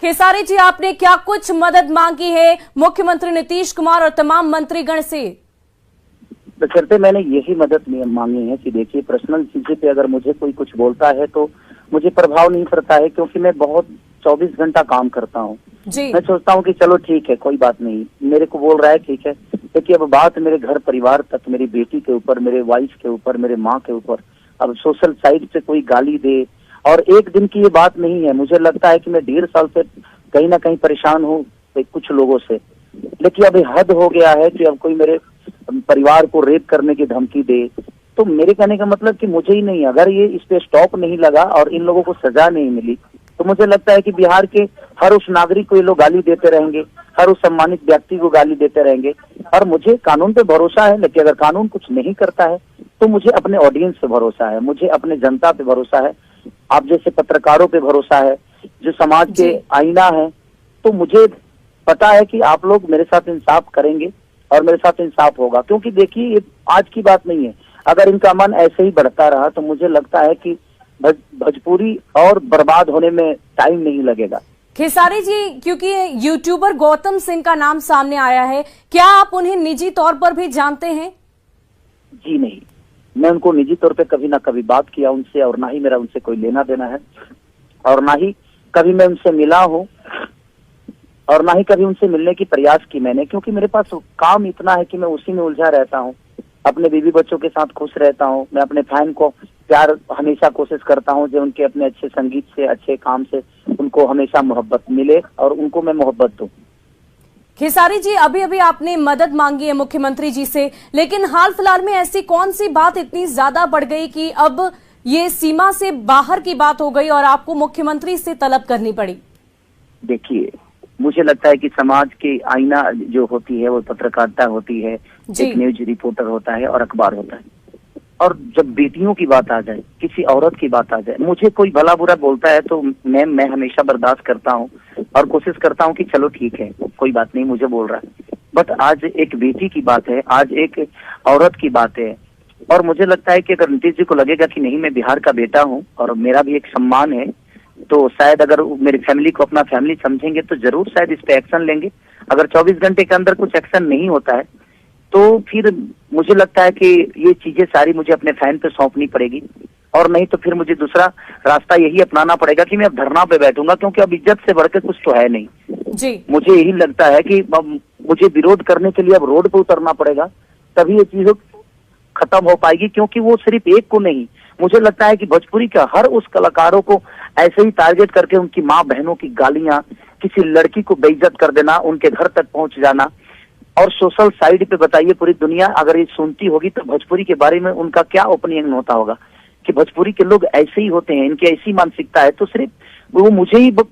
खेसारी जी, आपने क्या कुछ मदद मांगी है मुख्यमंत्री नीतीश कुमार और तमाम मंत्रीगण से? बशर्ते मैंने यही मदद मांगी है कि देखिए, पर्सनल चीजें पे अगर मुझे कोई कुछ बोलता है तो मुझे प्रभाव नहीं पड़ता है, क्योंकि मैं बहुत 24 घंटा काम करता हूँ। मैं सोचता हूँ कि चलो ठीक है, कोई बात नहीं, मेरे को बोल रहा है ठीक है, क्योंकि अब बात मेरे घर परिवार तक, मेरी बेटी के ऊपर, मेरे वाइफ के ऊपर, मेरे माँ के ऊपर, अब सोशल साइड से कोई गाली दे, और एक दिन की ये बात नहीं है। मुझे लगता है कि मैं 1.5 साल से कहीं ना कहीं परेशान हूँ कुछ लोगों से, लेकिन अभी हद हो गया है कि अब कोई मेरे परिवार को रेप करने की धमकी दे। तो मेरे कहने का मतलब कि मुझे ही नहीं, अगर ये इस पे स्टॉप नहीं लगा और इन लोगों को सजा नहीं मिली, तो मुझे लगता है कि बिहार के हर उस नागरिक को ये लोग गाली देते रहेंगे, हर उस सम्मानित व्यक्ति को गाली देते रहेंगे। और मुझे कानून पे भरोसा है, लेकिन अगर कानून कुछ नहीं करता है तो मुझे अपने ऑडियंस पे भरोसा है, मुझे अपने जनता पे भरोसा है, आप जैसे पत्रकारों पे भरोसा है, जो समाज के आईना है। तो मुझे पता है कि आप लोग मेरे साथ इंसाफ करेंगे और मेरे साथ इंसाफ होगा, क्योंकि देखिए ये आज की बात नहीं है। अगर इनका मन ऐसे ही बढ़ता रहा तो मुझे लगता है कि भोजपुरी और बर्बाद होने में टाइम नहीं लगेगा। खेसारी जी, क्योंकि यूट्यूबर गौतम सिंह का नाम सामने आया है, क्या आप उन्हें निजी तौर पर भी जानते हैं? जी नहीं, मैं उनको निजी तौर पे कभी ना कभी बात किया उनसे, और ना ही मेरा उनसे कोई लेना देना है, और ना ही कभी मैं उनसे मिला हूँ, और ना ही कभी उनसे मिलने की प्रयास की मैंने, क्योंकि मेरे पास काम इतना है कि मैं उसी में उलझा रहता हूँ। अपने बीवी बच्चों के साथ खुश रहता हूँ, मैं अपने फैन को प्यार हमेशा कोशिश करता हूँ जो उनके अपने अच्छे संगीत से, अच्छे काम से उनको हमेशा मोहब्बत मिले और उनको मैं मोहब्बत दूं। खेसारी जी, अभी अभी आपने मदद मांगी है मुख्यमंत्री जी से, लेकिन हाल फिलहाल में ऐसी कौन सी बात इतनी ज्यादा बढ़ गई कि अब ये सीमा से बाहर की बात हो गई और आपको मुख्यमंत्री से तलब करनी पड़ी? देखिए, मुझे लगता है कि समाज के आईना जो होती है वो पत्रकारिता होती है, एक न्यूज रिपोर्टर होता है और अखबार होता है। और जब बेटियों की बात आ जाए, किसी औरत की बात आ जाए, मुझे कोई भला बुरा बोलता है तो मैं हमेशा बर्दाश्त करता हूँ और कोशिश करता हूँ कि चलो ठीक है, कोई बात नहीं, मुझे बोल रहा है। बट आज एक बेटी की बात है, आज एक औरत की बात है, और मुझे लगता है कि अगर नीतीश जी को लगेगा कि नहीं, मैं बिहार का बेटा हूँ और मेरा भी एक सम्मान है, तो शायद अगर मेरी फैमिली को अपना फैमिली समझेंगे तो जरूर शायद इस पे एक्शन लेंगे। अगर 24 घंटे के अंदर कुछ एक्शन नहीं होता है तो फिर मुझे लगता है कि ये चीजें सारी मुझे अपने फैन पे सौंपनी पड़ेगी, और नहीं तो फिर मुझे दूसरा रास्ता यही अपनाना पड़ेगा कि मैं अब धरना पे बैठूंगा, क्योंकि अब इज्जत से बढ़कर कुछ तो है नहीं। जी, मुझे यही लगता है कि मुझे विरोध करने के लिए अब रोड पे उतरना पड़ेगा, तभी ये चीज खत्म हो पाएगी। क्योंकि वो सिर्फ एक को नहीं, मुझे लगता है कि भोजपुरी का हर उस कलाकारों को ऐसे ही टारगेट करके उनकी माँ बहनों की गालियां, किसी लड़की को बेइज्जत कर देना, उनके घर तक पहुंच जाना, और सोशल साइड पे बताइए पूरी दुनिया अगर ये सुनती होगी तो भोजपुरी के बारे में उनका क्या ओपिनियन होता होगा कि भोजपुरी के लोग ऐसे ही होते हैं, इनकी ऐसी मानसिकता है। तो सिर्फ वो मुझे ही